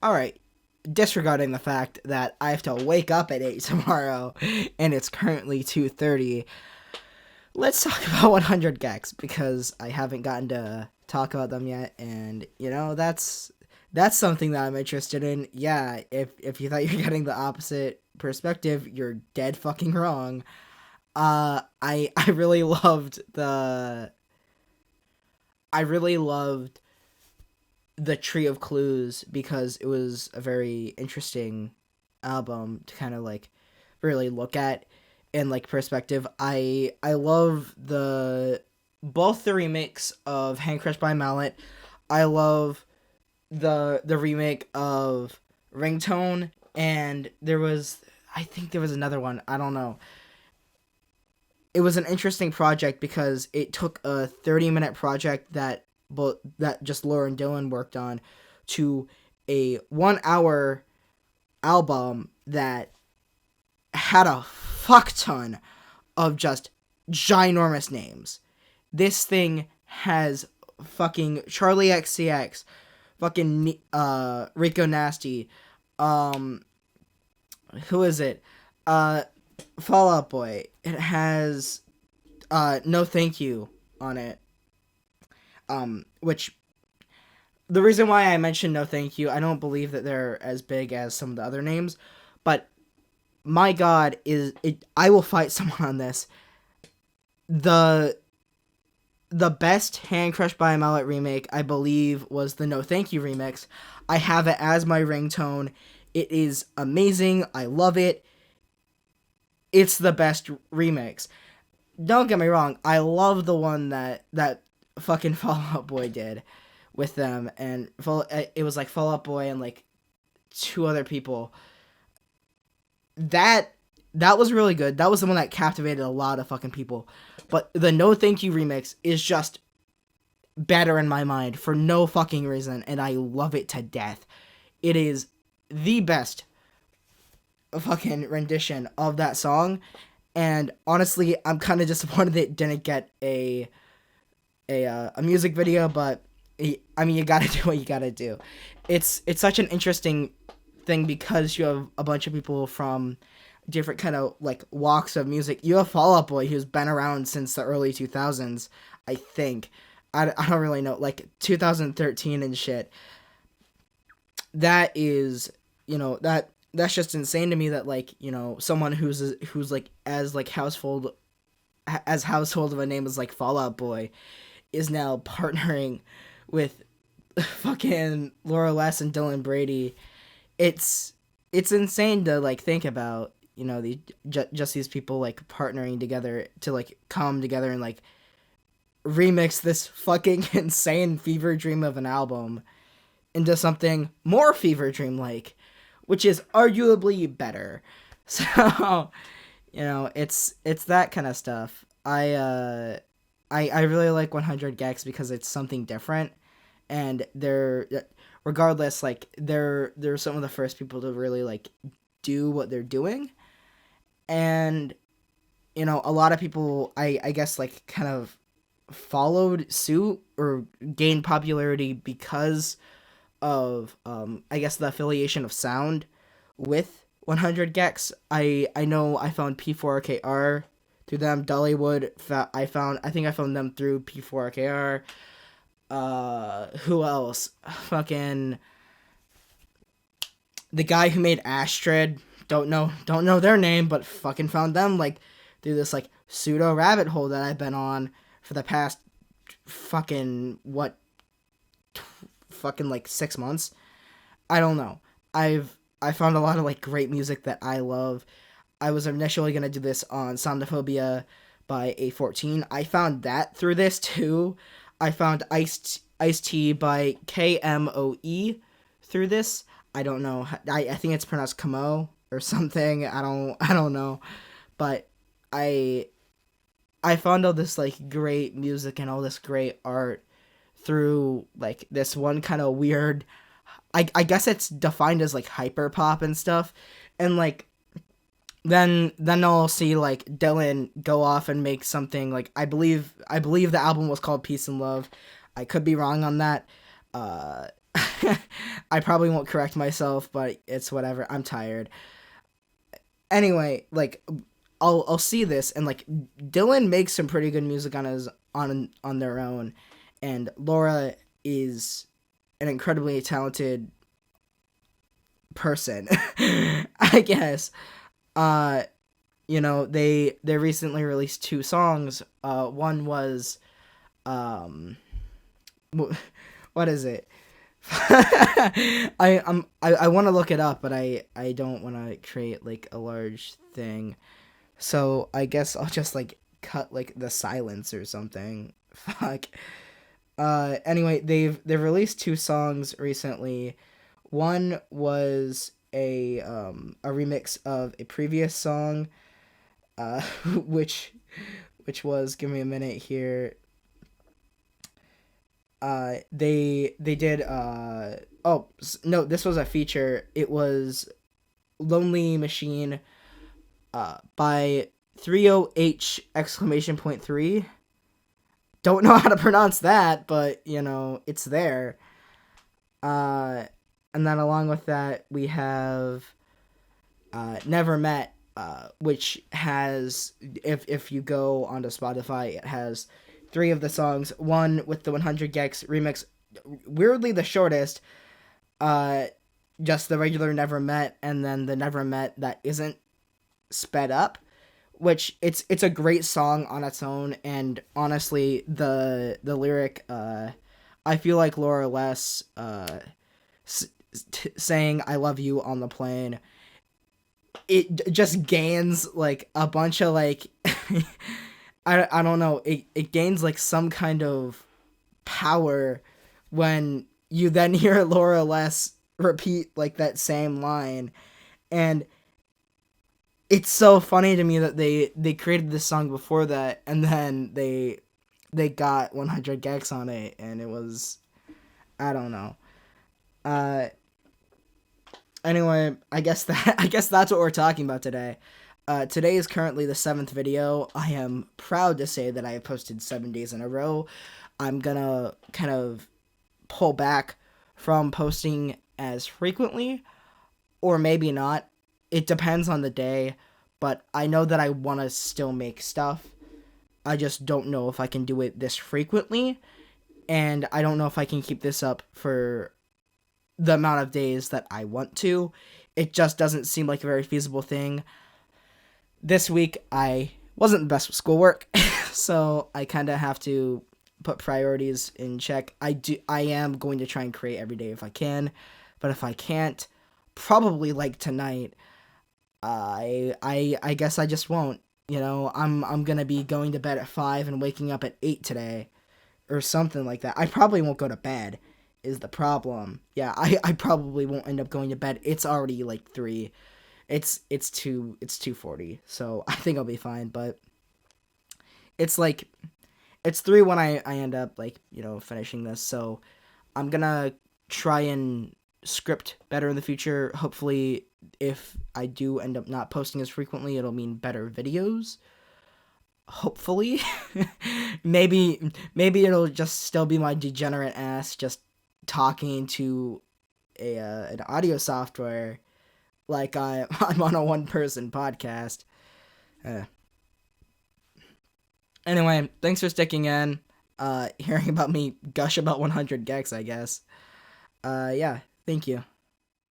Alright, disregarding the fact that I have to wake up at 8 tomorrow and it's currently 2:30, let's talk about 100 gecs because I haven't gotten to talk about them yet, and that's something that I'm interested in. Yeah, if you thought you're getting the opposite perspective, you're dead fucking wrong. I really loved the Tree of Clues because it was a very interesting album to kind of like really look at in like perspective. I love both the remakes of Hand Crushed by Mallet. I love the remake of Ringtone, and I think there was another one. I don't know. It was an interesting project because it took a 30-minute project that just Laura and Dylan worked on to a 1 hour album that had a fuck ton of just ginormous names. This thing has fucking Charlie XCX, fucking Rico Nasty, who is it? Fall Out Boy. It has No Thank You on it. Which the reason why I mentioned No Thank You, I don't believe that they're as big as some of the other names, but my god, I will fight someone on this. The best Hand Crushed by a Mallet remake, I believe, was the No Thank You remix. I have it as my ringtone. It is amazing. I love it. It's the best remix. Don't get me wrong. I love the one that fucking Fall Out Boy did with them, and it was like Fall Out Boy and like 2 other people. That was really good. That was the one that captivated a lot of fucking people. But the No Thank You remix is just better in my mind for no fucking reason, and I love it to death. It is the best fucking rendition of that song, and honestly, I'm kind of disappointed it didn't get a music video, but I mean, you gotta do what you gotta do. It's such an interesting thing because you have a bunch of people from different kind of like walks of music. You have Fall Out Boy, who's been around since the early 2000s, I think. I don't really know, like 2013 and shit. That is, that's just insane to me that like, someone who's like as household of a name as like Fall Out Boy is now partnering with fucking Laura Les and Dylan Brady. It's insane to like think about, just these people like partnering together to like come together and like remix this fucking insane fever dream of an album into something more fever dream like, which is arguably better. So, it's that kind of stuff. I really like 100 gecs because it's something different, and regardless, like they're some of the first people to really like do what they're doing, and a lot of people I guess like kind of followed suit or gained popularity because of I guess the affiliation of sound with 100 gecs. I know I found P4KR through them. Dollywood, I think I found them through P4KR. Who else? Fucking the guy who made Astrid. Don't know their name, but fucking found them like through this like pseudo rabbit hole that I've been on for the past fucking fucking like 6 months. I don't know. I found a lot of like great music that I love. I was initially gonna do this on Somnophobia by A14. I found that through this too. I found Ice-T by KMOE through this. I don't know. I think it's pronounced Kamo or something. I don't know. But I found all this like great music and all this great art through like this one kind of weird, I guess it's defined as like hyper pop and stuff, and like then I'll see like Dylan go off and make something like I believe the album was called Peace and Love. I could be wrong on that. I probably won't correct myself, but it's whatever. I'm tired. Anyway, like I'll see this, and like Dylan makes some pretty good music on his on their own, and Laura is an incredibly talented person. I guess. Uh they recently released two songs. One was what is it? I want to look it up, but I don't want to create like a large thing. So I guess I'll just like cut like the silence or something. Fuck. Anyway, they've released two songs recently. One was a remix of a previous song, which was, give me a minute here. They did oh no, this was a feature. It was Lonely Machine by 30H exclamation point 3. Don't know how to pronounce that, but it's there. And then along with that we have Never Met, which has, if you go onto Spotify, it has three of the songs. One with the 100 gecs remix, weirdly the shortest, just the regular Never Met, and then the Never Met that isn't sped up, which it's a great song on its own. And honestly, the lyric, I feel like Laura Less saying I love you on the plane, it just gains like a bunch of like I don't know, it gains like some kind of power when you then hear Laura Less repeat like that same line. And it's so funny to me that they created this song before that, and then they got 100 gecs on it, and it was, I don't know. Anyway, I guess that's what we're talking about today. Today is currently the 7th video. I am proud to say that I have posted 7 days in a row. I'm gonna kind of pull back from posting as frequently, or maybe not. It depends on the day, but I know that I want to still make stuff. I just don't know if I can do it this frequently, and I don't know if I can keep this up for the amount of days that I want to. It just doesn't seem like a very feasible thing. This week, I wasn't the best with schoolwork, so I kind of have to put priorities in check. I am going to try and create every day if I can, but if I can't, probably like tonight, I guess I just won't. I'm gonna be going to bed at 5 and waking up at 8 today, or something like that. I probably won't go to bed, is the problem. Yeah, I probably won't end up going to bed. It's already like 3. It's 2:40, so I think I'll be fine. But it's 3 when I end up like finishing this. So I'm gonna try and script better in the future. Hopefully, if I do end up not posting as frequently, it'll mean better videos. Hopefully. maybe it'll just still be my degenerate ass just talking to an audio software like I'm on a one-person podcast. Anyway, thanks for sticking in, hearing about me gush about 100 gecs, I guess. Yeah, thank you.